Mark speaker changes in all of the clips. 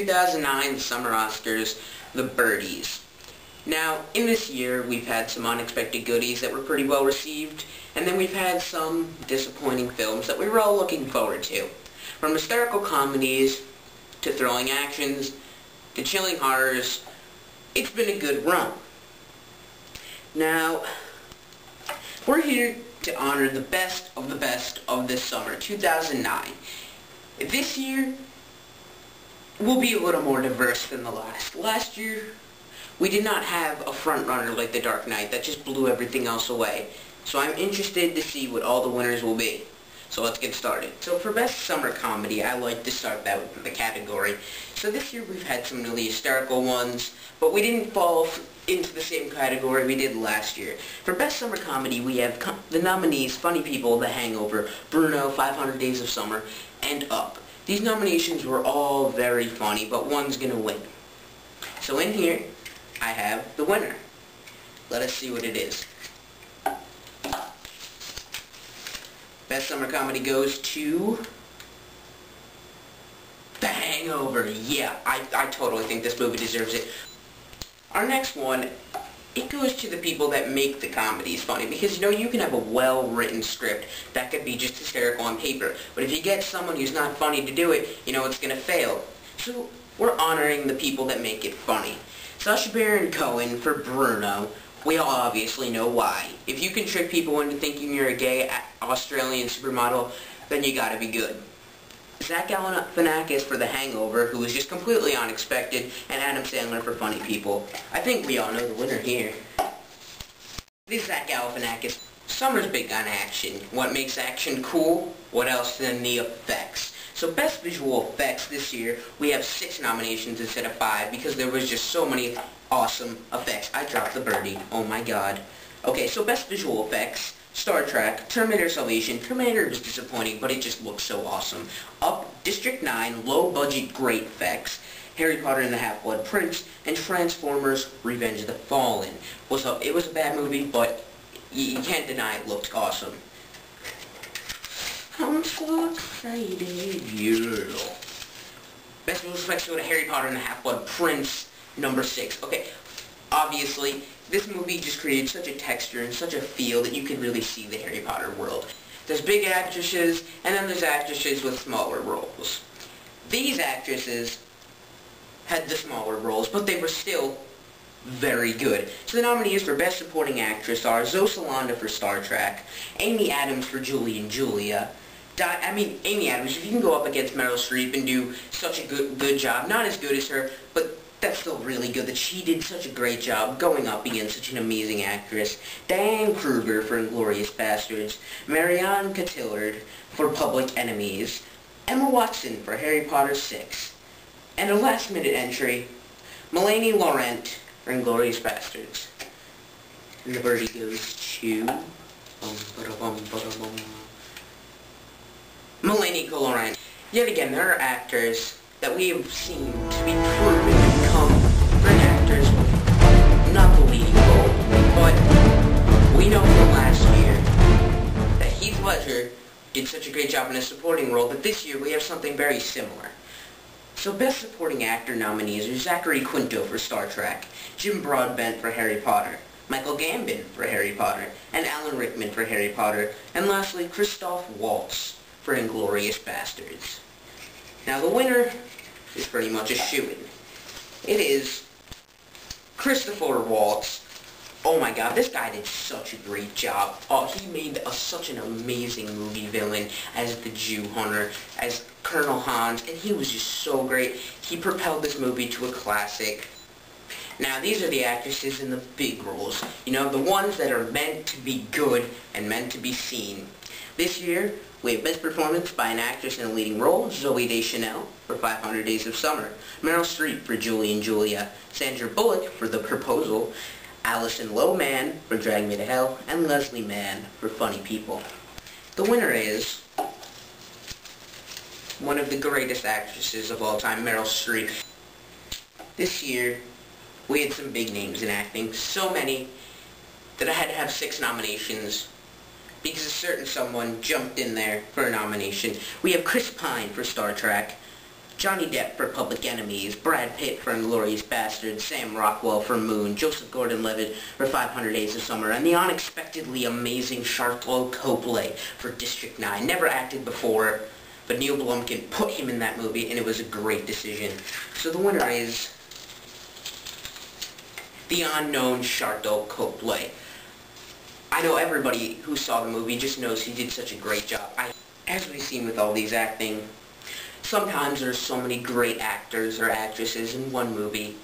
Speaker 1: 2009 Summer Oscars, the Berdys. Now, in this year, we've had some unexpected goodies that were pretty well received, and then we've had some disappointing films that we were all looking forward to. From hysterical comedies, to thrilling actions, to chilling horrors, it's been a good run. Now, we're here to honor the best of this summer, 2009. This year will be a little more diverse than the last. Last year, we did not have a front runner like The Dark Knight that just blew everything else away. So I'm interested to see what all the winners will be. So let's get started. So for Best Summer Comedy, I like to start that with the category. So this year we've had some really hysterical ones, but we didn't fall into the same category we did last year. For Best Summer Comedy, we have the nominees Funny People, The Hangover, Bruno, 500 Days of Summer, and Up. These nominations were all very funny, but one's gonna win. So in here, I have the winner. Let us see what it is. Best Summer Comedy goes to The Hangover. Yeah, I totally think this movie deserves it. Our next one, it goes to the people that make the comedies funny, because you can have a well-written script that could be just hysterical on paper, but if you get someone who's not funny to do it, it's gonna fail. So we're honoring the people that make it funny. Sacha Baron Cohen for Bruno. We all obviously know why. If you can trick people into thinking you're a gay Australian supermodel, then you gotta be good. Zach Galifianakis for The Hangover, who was just completely unexpected, and Adam Sandler for Funny People. I think we all know the winner here. This is Zach Galifianakis. Summer's big on action. What makes action cool? What else than the effects? So Best Visual Effects this year, we have 6 nominations instead of 5 because there was just so many awesome effects. I dropped the birdie. Oh my god. Okay, so Best Visual Effects, Star Trek, Terminator Salvation. Terminator was disappointing, but it just looks so awesome. Up, District 9, low budget great effects. Harry Potter and the Half-Blood Prince, and Transformers Revenge of the Fallen. It was a bad movie, but you can't deny it looked awesome. I'm so excited, yeah. Best visual effects go to Harry Potter and the Half-Blood Prince, number 6. Okay, obviously, this movie just created such a texture and such a feel that you can really see the Harry Potter world. There's big actresses, and then there's actresses with smaller roles. These actresses had the smaller roles, but they were still very good. So the nominees for Best Supporting Actress are Zoe Saldana for Star Trek, Amy Adams for Julie and Julia. Amy Adams, if you can go up against Meryl Streep and do such a good job, not as good as her, but that's still really good that she did such a great job going up against such an amazing actress. Diane Kruger for Inglourious Basterds, Marianne Cotillard for Public Enemies, Emma Watson for Harry Potter 6, and a last-minute entry, Melanie Laurent for Inglourious Basterds. And the birdie goes to Melanie Laurent. Yet again, there are actors that we have seen to be proven to become great actors, not the leading role, but we know from last year that Heath Ledger did such a great job in a supporting role that this year we have something very similar. So Best Supporting Actor nominees are Zachary Quinto for Star Trek, Jim Broadbent for Harry Potter, Michael Gambon for Harry Potter, and Alan Rickman for Harry Potter, and lastly Christoph Waltz for Inglourious Basterds. Now the winner is pretty much a shoo-in. It is Christopher Waltz. Oh my god, this guy did such a great job. Oh, he made such an amazing movie villain as the Jew Hunter, as Colonel Hans, and he was just so great. He propelled this movie to a classic. Now, these are the actresses in the big roles. The ones that are meant to be good and meant to be seen. This year, we have Best Performance by an Actress in a Leading Role, Zooey Deschanel for 500 Days of Summer, Meryl Streep for Julie and Julia, Sandra Bullock for The Proposal, Alison Lohman for Drag Me to Hell, and Leslie Mann for Funny People. The winner is one of the greatest actresses of all time, Meryl Streep. This year, we had some big names in acting, so many that I had to have 6 nominations because a certain someone jumped in there for a nomination. We have Chris Pine for Star Trek, Johnny Depp for Public Enemies, Brad Pitt for Inglourious Basterds, Sam Rockwell for Moon, Joseph Gordon-Levitt for 500 Days of Summer, and the unexpectedly amazing Sharlto Copley for District 9. Never acted before, but Neil Blomkamp put him in that movie, and it was a great decision. So the winner is the unknown Sharlto Copley. I know everybody who saw the movie just knows he did such a great job. As we've seen with all these acting, sometimes there's so many great actors or actresses in one movie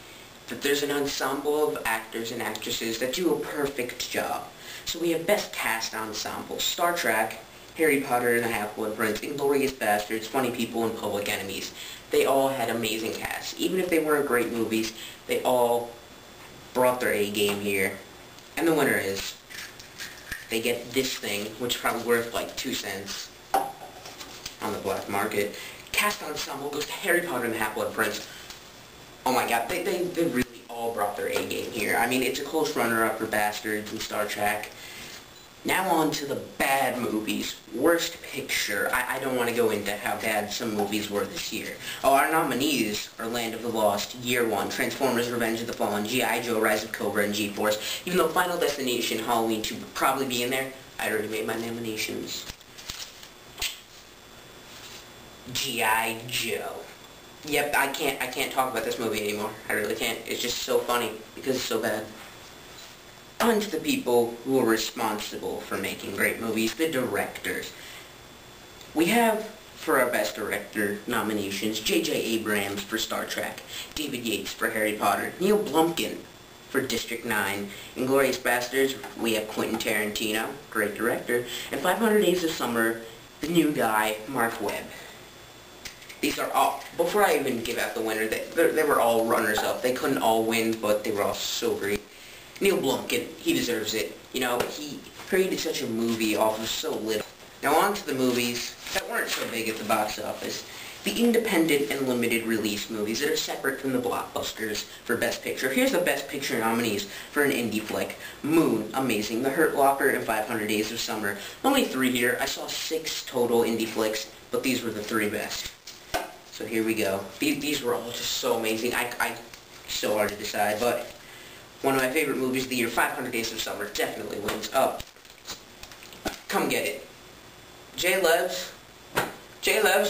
Speaker 1: that there's an ensemble of actors and actresses that do a perfect job. So we have Best Cast Ensemble: Star Trek, Harry Potter and the Half-Blood Prince, Inglourious Basterds, Funny People, and Public Enemies. They all had amazing casts. Even if they weren't great movies, they all brought their A game here. And the winner is, they get this thing, which is probably worth like 2 cents on the black market. Cast ensemble goes to Harry Potter and the Half-Blood Prince. Oh my god, they really all brought their A game here. I mean, it's a close runner-up for Bastards and Star Trek. Now on to the bad movies. Worst Picture. I don't want to go into how bad some movies were this year. Oh, our nominees are Land of the Lost, Year One, Transformers: Revenge of the Fallen, G.I. Joe: Rise of Cobra, and G-Force. Even though Final Destination Halloween 2 would probably be in there, I already made my nominations. G.I. Joe. Yep, I can't talk about this movie anymore. I really can't. It's just so funny because it's so bad. On to the people who are responsible for making great movies, the directors. We have, for our Best Director nominations, J.J. Abrams for Star Trek, David Yates for Harry Potter, Neil Blomkamp for District 9, Inglourious Basterds, we have Quentin Tarantino, great director, and 500 Days of Summer, the new guy, Mark Webb. These are all, before I even give out the winner, they were all runners-up. They couldn't all win, but they were all so great. Neil Blomkamp, he deserves it. You know, he created such a movie off of so little. Now on to the movies that weren't so big at the box office. The independent and limited release movies that are separate from the blockbusters for Best Picture. Here's the Best Picture nominees for an indie flick. Moon, amazing. The Hurt Locker, and 500 Days of Summer. Only 3 here. I saw 6 total indie flicks, but these were the 3 best. So here we go. These were all just so amazing. So hard to decide, but one of my favorite movies of the year, 500 Days of Summer, definitely wins up. Come get it. J-Levs,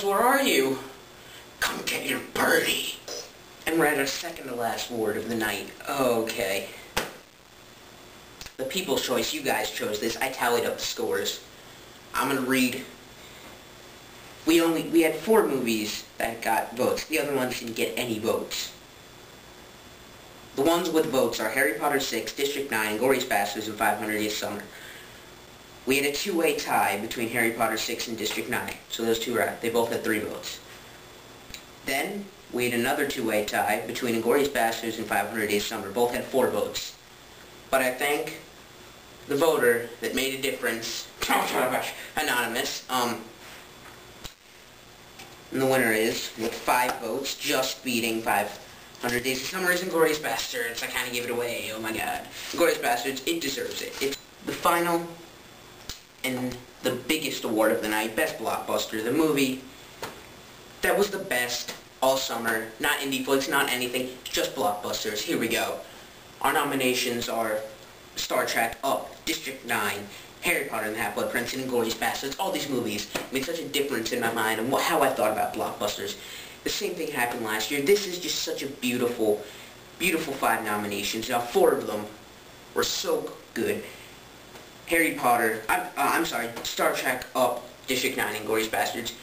Speaker 1: where are you? Come get your birdie. And we're at our second to last award of the night. Okay. The People's Choice, you guys chose this. I tallied up the scores. I'm gonna read. We had 4 movies that got votes. The other ones didn't get any votes. The ones with votes are Harry Potter 6, District 9, Inglourious Basterds, and 500 Days of Summer. We had a 2-way tie between Harry Potter 6 and District 9. So those two are out. They both had 3 votes. Then we had another 2-way tie between Inglourious Basterds and 500 Days of Summer. Both had 4 votes. But I thank the voter that made a difference. Anonymous. And the winner is, with 5 votes, just beating 500 Days of Summer, is Inglourious Basterds. I kind of gave it away. Oh my god. Inglourious Basterds, it deserves it. It's the final and the biggest award of the night. Best Blockbuster. The movie that was the best all summer. Not indie flicks, not anything. Just blockbusters. Here we go. Our nominations are Star Trek, Up, District 9, Harry Potter and the Half-Blood Prince, and Inglourious Basterds. All these movies made such a difference in my mind and how I thought about blockbusters. The same thing happened last year. This is just such a beautiful, beautiful 5 nominations. Now 4 of them were so good. Harry Potter, Star Trek, Up, District 9, and Inglourious Basterds,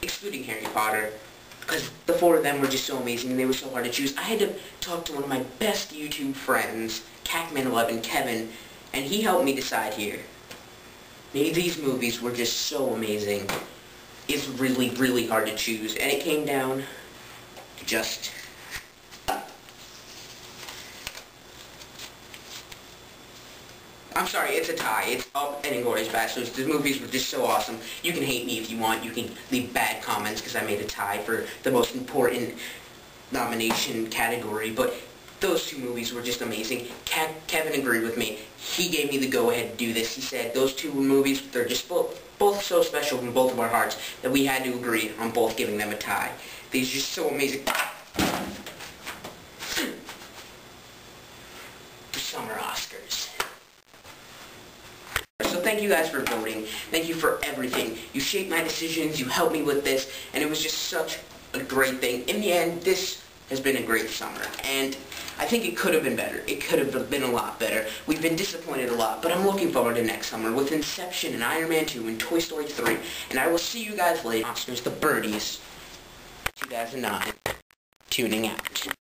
Speaker 1: excluding Harry Potter, because the 4 of them were just so amazing and they were so hard to choose. I had to talk to one of my best YouTube friends, Cacman11, Kevin, and he helped me decide here. These movies were just so amazing. It's really, really hard to choose, and it came down to just... I'm sorry, it's a tie. It's Up and Inglourious Basterds. The movies were just so awesome. You can hate me if you want. You can leave bad comments because I made a tie for the most important nomination category, but those 2 movies were just amazing. Kevin agreed with me. He gave me the go-ahead to do this. He said, those 2 movies, they're just both so special in both of our hearts that we had to agree on both giving them a tie. These are just so amazing. The summer Oscars. So thank you guys for voting. Thank you for everything. You shaped my decisions, you helped me with this, and it was just such a great thing. In the end, this has been a great summer, and I think it could have been better. It could have been a lot better. We've been disappointed a lot, but I'm looking forward to next summer with Inception and Iron Man 2 and Toy Story 3, and I will see you guys later. Oscars, the Berdys, 2009, tuning out.